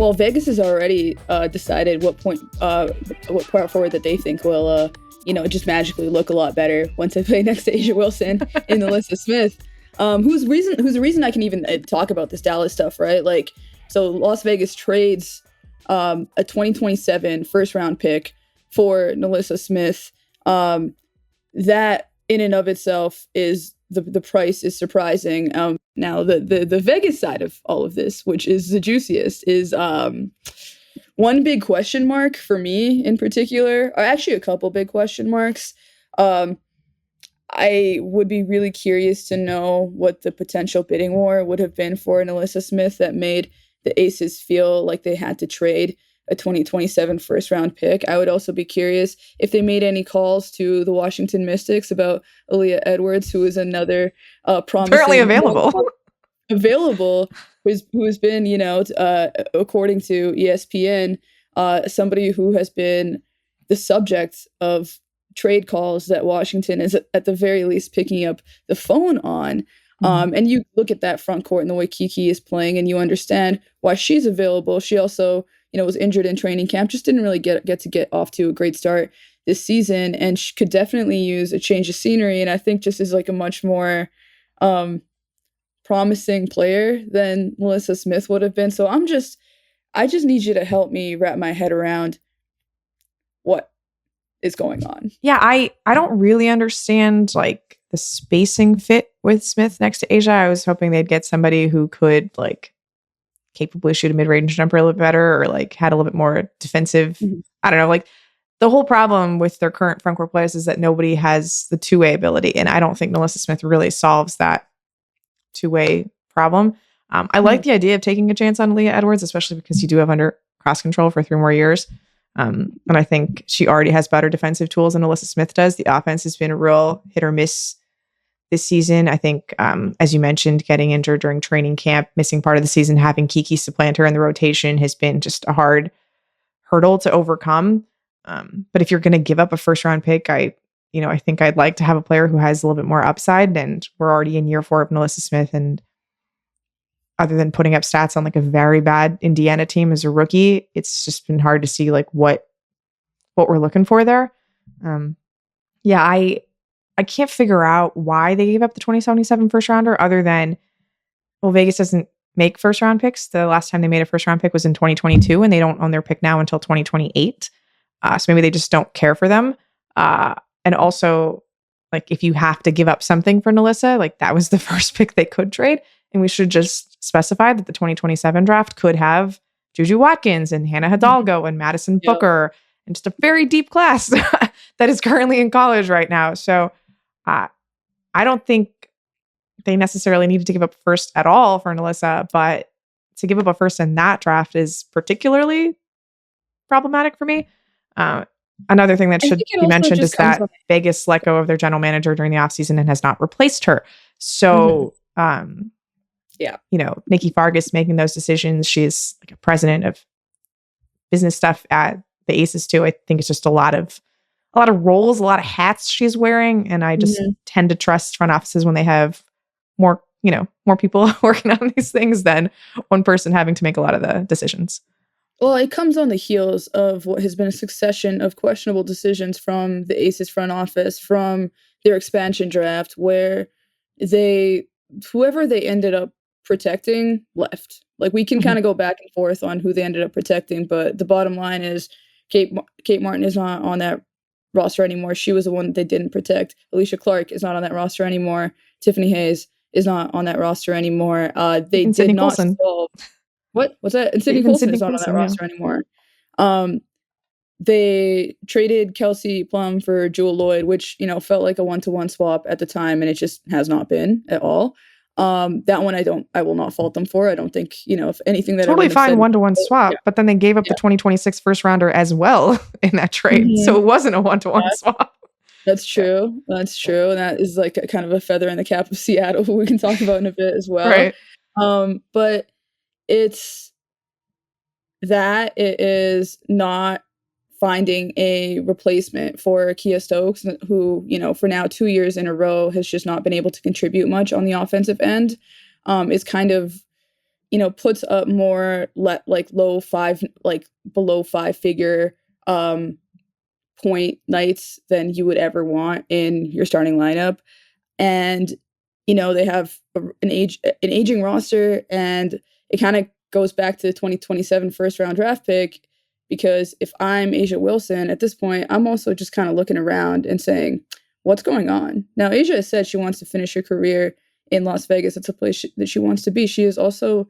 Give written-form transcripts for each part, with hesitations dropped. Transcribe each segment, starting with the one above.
Well, Vegas has already decided what power forward that they think will, just magically look a lot better once I play next to Asia Wilson in NaLyssa Smith. Who's the reason I can even talk about this Dallas stuff, right? Like, so Las Vegas trades a 2027 first round pick for NaLyssa Smith. That in and of itself is the price is surprising. Now the Vegas side of all of this, which is the juiciest, is one big question mark for me in particular, or actually a couple big question marks. I would be really curious to know what the potential bidding war would have been for NaLyssa Smith that made the Aces feel like they had to trade a 2027 first round pick. I would also be curious if they made any calls to the Washington Mystics about Aaliyah Edwards, who is another promising, currently available, who has been, according to ESPN, somebody who has been the subject of trade calls that Washington is at the very least picking up the phone on. And you look at that front court and the way Kiki is playing, and you understand why she's available. She also, was injured in training camp, just didn't really get off to a great start this season, and she could definitely use a change of scenery. And I think just is like a much more promising player than NaLyssa Smith would have been. So I just need you to help me wrap my head around what is going on. Yeah, I don't really understand like the spacing fit with Smith next to Asia. I was hoping they'd get somebody who could like capably shoot a mid-range jumper a little bit better, or like had a little bit more defensive. I don't know, like the whole problem with their current frontcourt players is that nobody has the two-way ability, and I don't think NaLyssa Smith really solves that two-way problem. I like the idea of taking a chance on Aaliyah Edwards, especially because you do have under cross control for 3 more years. And I think she already has better defensive tools than NaLyssa Smith does. The offense has been a real hit or miss this season. I think, as you mentioned, getting injured during training camp, missing part of the season, having Kiki supplant her in the rotation has been just a hard hurdle to overcome. But if you're going to give up a first round pick, I think I'd like to have a player who has a little bit more upside, and we're already in year 4 of NaLyssa Smith. And other than putting up stats on like a very bad Indiana team as a rookie, it's just been hard to see like what we're looking for there. I can't figure out why they gave up the 2077 first rounder, other than, well, Vegas doesn't make first round picks. The last time they made a first round pick was in 2022, and they don't own their pick now until 2028. So maybe they just don't care for them. And also, like, if you have to give up something for NaLyssa, like that was the first pick they could trade. And we should just specify that the 2027 draft could have Juju Watkins and Hannah Hidalgo and Madison Booker, and just a very deep class that is currently in college right now. So I don't think they necessarily needed to give up first at all for NaLyssa, but to give up a first in that draft is particularly problematic for me. Another thing that should be mentioned is that Vegas let go of their general manager during the offseason and has not replaced her. So, Nikki Fargas making those decisions. She's like a president of business stuff at the Aces too. I think it's just a lot of roles, a lot of hats she's wearing. And I just tend to trust front offices when they have more people working on these things than one person having to make a lot of the decisions. Well, it comes on the heels of what has been a succession of questionable decisions from the Aces front office, from their expansion draft, where whoever they ended up protecting left. Like, we can kind of go back and forth on who they ended up protecting, but the bottom line is Kate Martin is not on that roster anymore. She was the one that they didn't protect. Alicia Clark is not on that roster anymore. Tiffany Hayes is not on that roster anymore. They did Sydney not Colson. What's that? And Sydney Colson is not on that roster anymore. They traded Kelsey Plum for Jewel Lloyd, which, felt like a 1-to-1 swap at the time, and it just has not been at all. That one I will not fault them for. I don't think, if anything that totally fine 1-to-1 swap, but then they gave up the 2026 first rounder as well in that trade. So it wasn't a 1-to-1 swap. That's true. That's true. And that is like a kind of a feather in the cap of Seattle, who we can talk about in a bit as well. Right. But it is not finding a replacement for Kia Stokes, who, for now 2 years in a row has just not been able to contribute much on the offensive end. Is kind of puts up more below 5-figure point nights than you would ever want in your starting lineup. And, they have an aging roster, and it kind of goes back to the 2027 first round draft pick, because if I'm A'ja Wilson at this point, I'm also just kind of looking around and saying, what's going on? Now, A'ja has said she wants to finish her career in Las Vegas. It's a place that she wants to be. She is also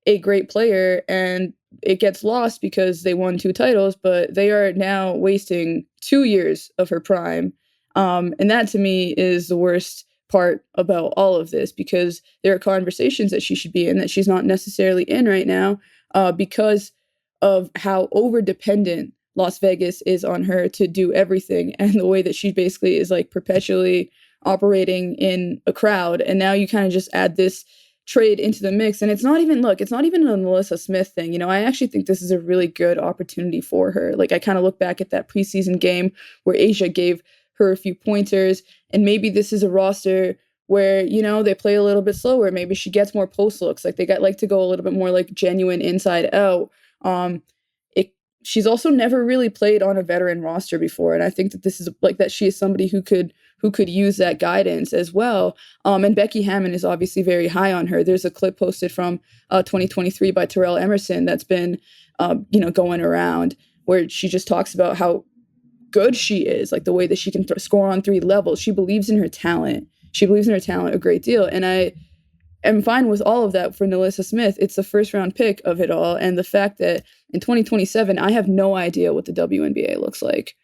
a great player, and it gets lost because they won 2 titles, but they are now wasting 2 years of her prime. And that to me is the worst part about all of this, because there are conversations that she should be in that she's not necessarily in right now, because of how over-dependent Las Vegas is on her to do everything, and the way that she basically is like perpetually operating in a crowd. And now you kind of just add this trade into the mix, and it's not even a NaLyssa Smith thing. I actually think this is a really good opportunity for her. Like, I kind of look back at that preseason game where A'ja gave her a few pointers, and maybe this is a roster where, they play a little bit slower. Maybe she gets more post looks. Like, they like to go a little bit more like genuine inside out. She's also never really played on a veteran roster before, and I think that this is that she is somebody who could use that guidance as well. And Becky Hammon is obviously very high on her. There's a clip posted from 2023 by Terrell Emerson that's been going around, where she just talks about how good she is, like the way that she can score on 3 levels. She believes in her talent. She believes in her talent a great deal, and I am fine with all of that for NaLyssa Smith. It's the first round pick of it all, and the fact that in 2027, I have no idea what the WNBA looks like,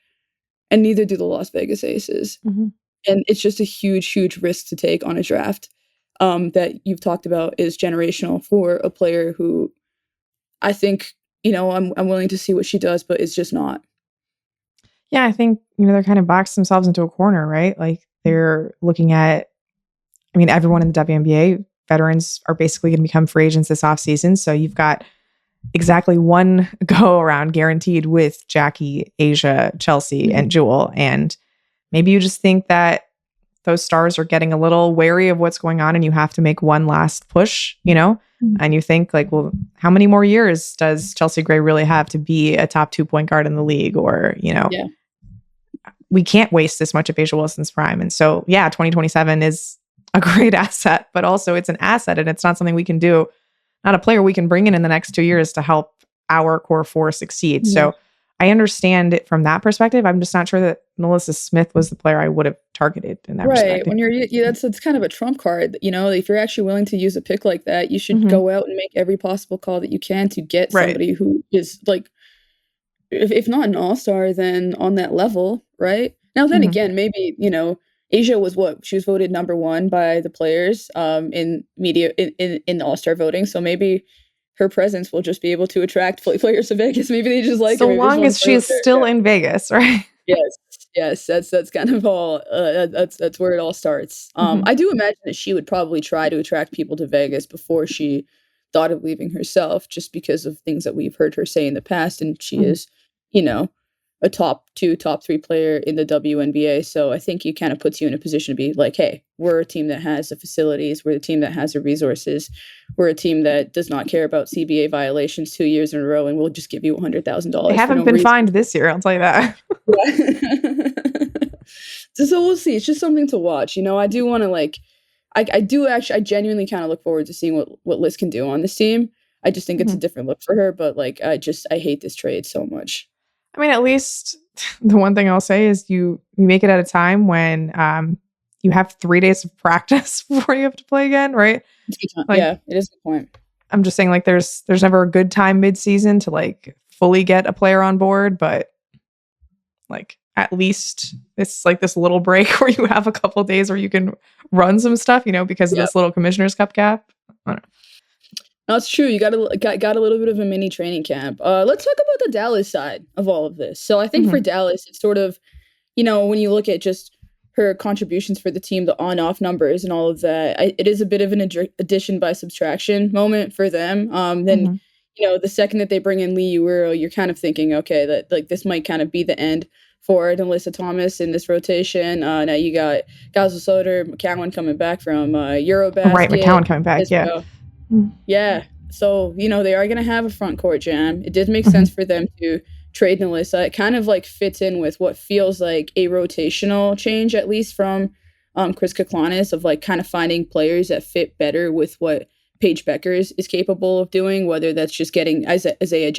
and neither do the Las Vegas Aces. Mm-hmm. And it's just a huge, huge risk to take on a draft that you've talked about is generational for a player who I think, I'm willing to see what she does, but it's just not. Yeah, I think, they're kind of boxed themselves into a corner, right? Like, they're looking at, everyone in the WNBA, veterans are basically going to become free agents this offseason. So you've got exactly one go around guaranteed with Jackie, A'ja, Chelsea, and Jewel. And maybe you just think that those stars are getting a little wary of what's going on, and you have to make one last push, and you think like, well, how many more years does Chelsea Gray really have to be a top 2 point guard in the league? Or, we can't waste this much of A'ja Wilson's prime. And so, 2027 is a great asset, but also it's an asset, and it's not something we can do, not a player we can bring in the next 2 years to help our core 4 succeed. Yeah. So I understand it from that perspective. I'm just not sure that NaLyssa Smith was the player I would have targeted in that perspective. When that's kind of a trump card. If you're actually willing to use a pick like that, you should go out and make every possible call that you can to get somebody who is like, if not an all-star, then on that level, right? Now, then again, maybe, A'ja was she was voted number 1 by the players in media in the all-star voting. So maybe her presence will just be able to attract players to Vegas. Maybe they just like so her. long as she's still in Vegas, right? Yes, that's kind of all. That's where it all starts. I do imagine that she would probably try to attract people to Vegas before she thought of leaving herself, just because of things that we've heard her say in the past, and she is, a top 2, top 3 player in the WNBA. So I think it kind of puts you in a position to be like, hey, we're a team that has the facilities. We're a team that has the resources. We're a team that does not care about CBA violations 2 years in a row, and we'll just give you $100,000. They haven't been fined this year, I'll tell you that. So we'll see. It's just something to watch. I do want to I genuinely kind of look forward to seeing what Liz can do on this team. I just think it's a different look for her, but I hate this trade so much. At least the one thing I'll say is you make it at a time when you have 3 days of practice before you have to play again, right? It is a good point. I'm just saying, there's never a good time mid-season to fully get a player on board, but at least it's this little break where you have a couple days where you can run some stuff, because of this little Commissioner's Cup gap. I don't know. No, it's true. You got a little bit of a mini training camp. Let's talk about the Dallas side of all of this. So I think for Dallas, it's sort of, when you look at just her contributions for the team, the on-off numbers and all of that, it is a bit of an addition by subtraction moment for them. Then, the second that they bring in Lee Uero, you're kind of thinking, okay, that this might kind of be the end for NaLyssa Thomas in this rotation. Now you got Gazel Soder, McCowan coming back from Eurobasket. Right, McCowan coming back, yeah. Yeah. so, they are going to have a front court jam. It did make sense for them to trade NaLyssa. It kind of like fits in with what feels like a rotational change, at least from Chris Kaklanis, of like kind of finding players that fit better with what Paige Beckers is capable of doing, whether that's just getting Isaiah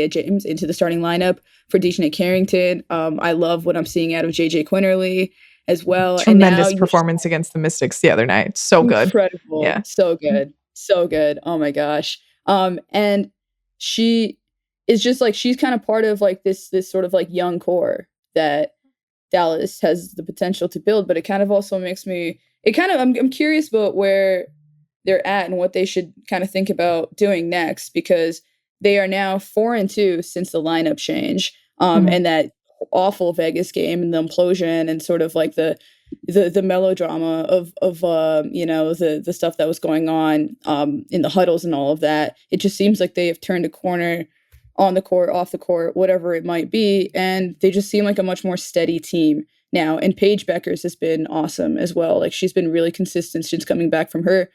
James into the starting lineup for DiJonai Carrington. I love what I'm seeing out of JJ Quinterly as well. Tremendous performance against the Mystics the other night. So good. Incredible. Yeah. So good. So good. Oh my gosh. And she is just like, she's kind of part of like this sort of like young core that Dallas has the potential to build, but it kind of also makes me, I'm curious about where they're at and what they should kind of think about doing next, because they are now 4-2 since the lineup change. And that awful Vegas game and the implosion and sort of like the melodrama of the stuff that was going on in the huddles and all of that. It just seems like they have turned a corner on the court, off the court, whatever it might be, and they just seem like a much more steady team now. And Paige Beckers has been awesome as well. Like, she's been really consistent since coming back from her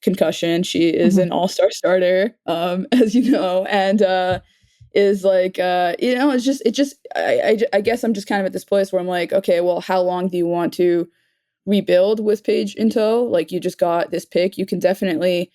concussion. She is an all-star starter, as you know, and is like, I guess I'm just kind of at this place where I'm like, okay, well, how long do you want to rebuild with Paige in tow? Like, you just got this pick. You can definitely,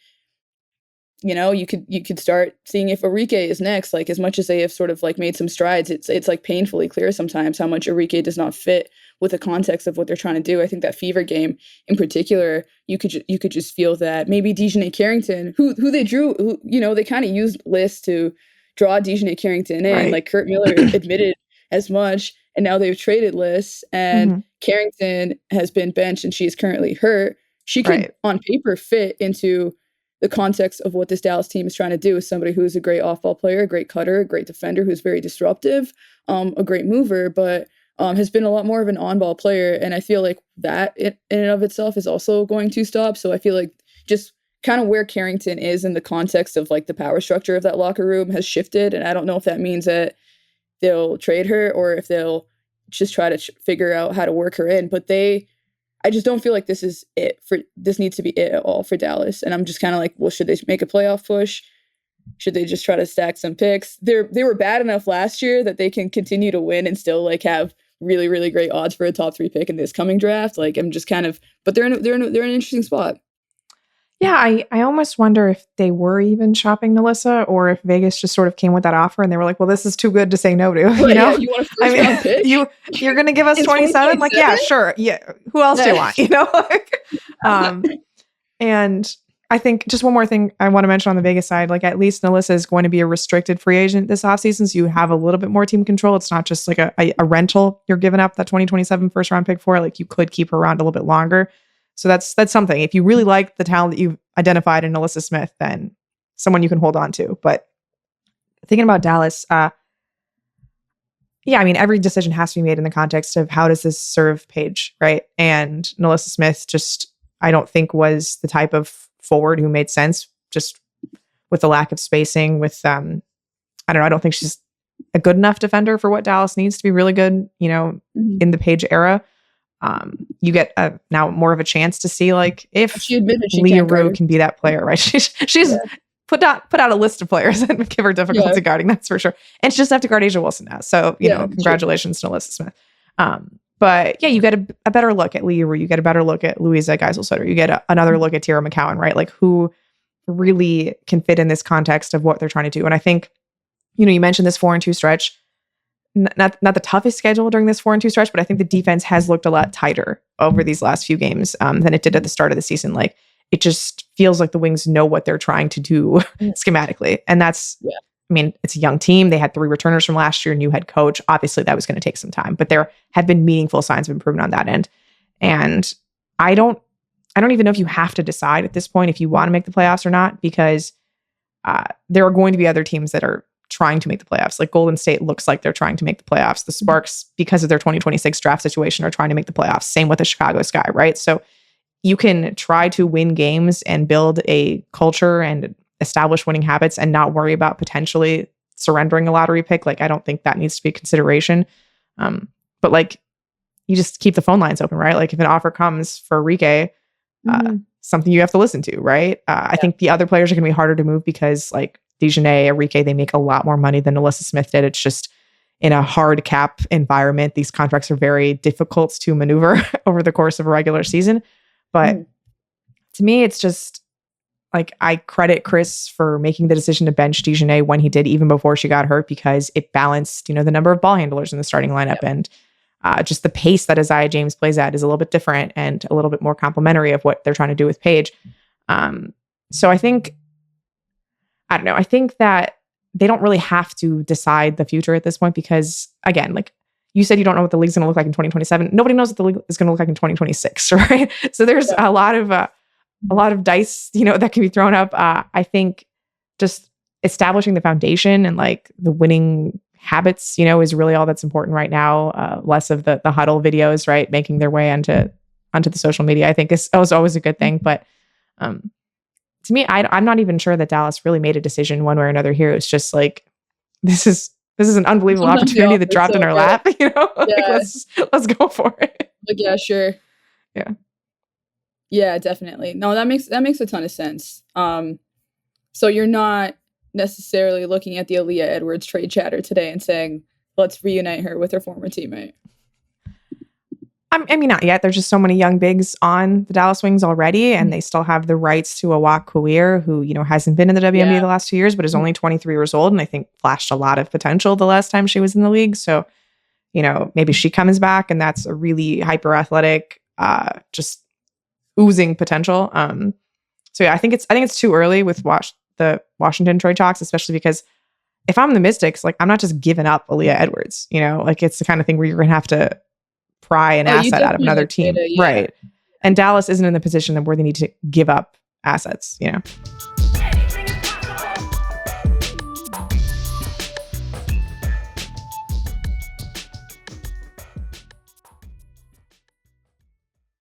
you could start seeing if Arike is next. Like, as much as they have sort of like made some strides, it's like painfully clear sometimes how much Arike does not fit with the context of what they're trying to do. I think that Fever game in particular, you could just feel that maybe DiJonai Carrington, who they drew, they kind of used lists to draw DiJonai Carrington in. Right. Like, Kurt Miller admitted as much, and now they've traded lists, and Carrington has been benched and she is currently hurt. She could on paper fit into the context of what this Dallas team is trying to do, is somebody who is a great off-ball player, a great cutter, a great defender, who's very disruptive, a great mover, but has been a lot more of an on-ball player. And I feel like that in and of itself is also going to stop. So I feel like just kind of where Carrington is in the context of like the power structure of that locker room has shifted. And I don't know if that means that they'll trade her or if they'll just try to figure out how to work her in. But I just don't feel like this needs to be it at all for Dallas. And I'm just kind of like, well, should they make a playoff push? Should they just try to stack some picks? They were bad enough last year that they can continue to win and still like have really, really great odds for a top 3 pick in this coming draft. Like, I'm just kind of, but they're in an interesting spot. Yeah, I almost wonder if they were even shopping NaLyssa, or if Vegas just sort of came with that offer and they were like, well, this is too good to say no to. You know, yeah, you want a first round pick? You're going to give us 27? Like, yeah, sure. Yeah. Who else do you want? And I think just one more thing I want to mention on the Vegas side, like, at least NaLyssa is going to be a restricted free agent this offseason. So you have a little bit more team control. It's not just like a rental you're giving up that 2027 first round pick for. Like, you could keep her around a little bit longer. So that's something. If you really like the talent that you've identified in NaLyssa Smith, then someone you can hold on to. But thinking about Dallas, every decision has to be made in the context of how does this serve Paige, right? And NaLyssa Smith just, I don't think, was the type of forward who made sense, just with the lack of spacing, with, I don't think she's a good enough defender for what Dallas needs to be really good, in the Paige era. You get now more of a chance to see, like, if Leah Rue can be that player, right? She's put out a list of players and give her difficulty guarding, that's for sure. And she doesn't have to guard A'ja Wilson now. So, congratulations to NaLyssa Smith. But yeah, you get a better look at Leah Rue. You get a better look at Louisa Geisel-Sutter. You get another look at Tierra McCowan, right? Like, who really can fit in this context of what they're trying to do. And I think, you mentioned this 4-2 stretch. Not the toughest schedule during this 4-2 stretch, but I think the defense has looked a lot tighter over these last few games than it did at the start of the season. Like, it just feels like the Wings know what they're trying to do schematically. And that's, it's a young team. They had 3 returners from last year, new head coach. Obviously that was going to take some time, but there have been meaningful signs of improvement on that end. And I don't even know if you have to decide at this point if you want to make the playoffs or not, because there are going to be other teams that are trying to make the playoffs. Like, Golden State looks like they're trying to make the playoffs. The Sparks, because of their 2026 draft situation, are trying to make the playoffs. Same with the Chicago Sky, right? So you can try to win games and build a culture and establish winning habits and not worry about potentially surrendering a lottery pick. Like, I don't think that needs to be a consideration. But like, you just keep the phone lines open, right? Like, if an offer comes for Arike, something you have to listen to, right? I think the other players are going to be harder to move because like Dejanay, Enrique, they make a lot more money than NaLyssa Smith did. It's just in a hard cap environment, these contracts are very difficult to maneuver over the course of a regular season. But to me, it's just like I credit Chris for making the decision to bench Dejanay when he did, even before she got hurt, because it balanced, the number of ball handlers in the starting lineup. And just the pace that Isaiah James plays at is a little bit different and a little bit more complementary of what they're trying to do with Paige. So I think that they don't really have to decide the future at this point because, again, like you said, you don't know what the league's going to look like in 2027. Nobody knows what the league is going to look like in 2026, right? So there's a lot of dice, that can be thrown up. I think just establishing the foundation and like the winning habits, is really all that's important right now. Less of the huddle videos, right, making their way onto the social media, I think is always a good thing. But to me, I'm not even sure that Dallas really made a decision one way or another here. It's just like this is an unbelievable opportunity that dropped in our lap. Let's go for it. Like, yeah, sure. Yeah. Yeah, definitely. No, that makes a ton of sense. So you're not necessarily looking at the Aaliyah Edwards trade chatter today and saying, let's reunite her with her former teammate. I mean, not yet. There's just so many young bigs on the Dallas Wings already, and they still have the rights to Awak Kuir, who, hasn't been in the WNBA the last 2 years, but is only 23 years old, and I think flashed a lot of potential the last time she was in the league. So, maybe she comes back, and that's a really hyper athletic, just oozing potential. So yeah, I think it's too early with the Washington trade talks, especially because if I'm the Mystics, like I'm not just giving up Aaliyah Edwards, like it's the kind of thing where you're going to have to pry an asset out of another team. Right. And Dallas isn't in the position where they need to give up assets,